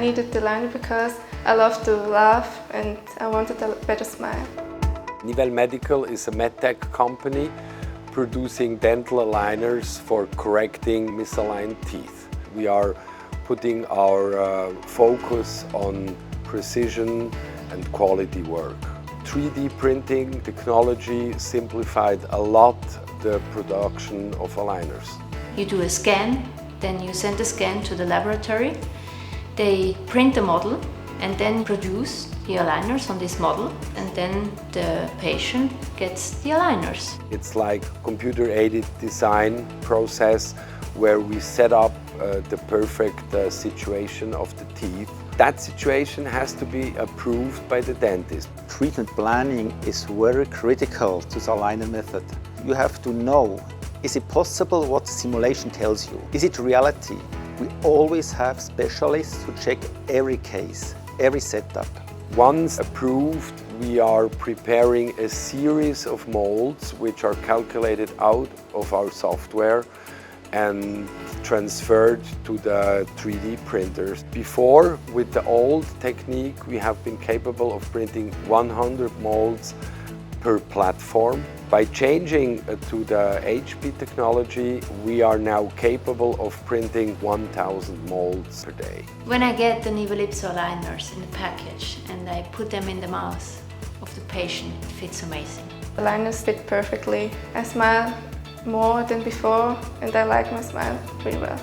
needed the liner because I love to laugh and I wanted a better smile. NIVELL Medical is a medtech company producing dental aligners for correcting misaligned teeth. We are putting our focus on precision and quality work. 3D printing technology simplified a lot the production of aligners. You do a scan, then you send the scan to the laboratory. They print the model and then produce the aligners on this model, and then the patient gets the aligners. It's like computer-aided design process where we set up the perfect situation of the teeth. That situation has to be approved by the dentist. Treatment planning is very critical to the aligner method. You have to know, is it possible what the simulation tells you? Is it reality? We always have specialists who check every case, every setup. Once approved, we are preparing a series of molds which are calculated out of our software and transferred to the 3D printers. Before, with the old technique, we have been capable of printing 100 molds per platform. By changing to the HP technology, we are now capable of printing 1,000 molds per day. When I get the NIVELL aligners in the package and I put them in the mouth of the patient, it fits amazing. The liners fit perfectly. I smile more than before and I like my smile pretty well.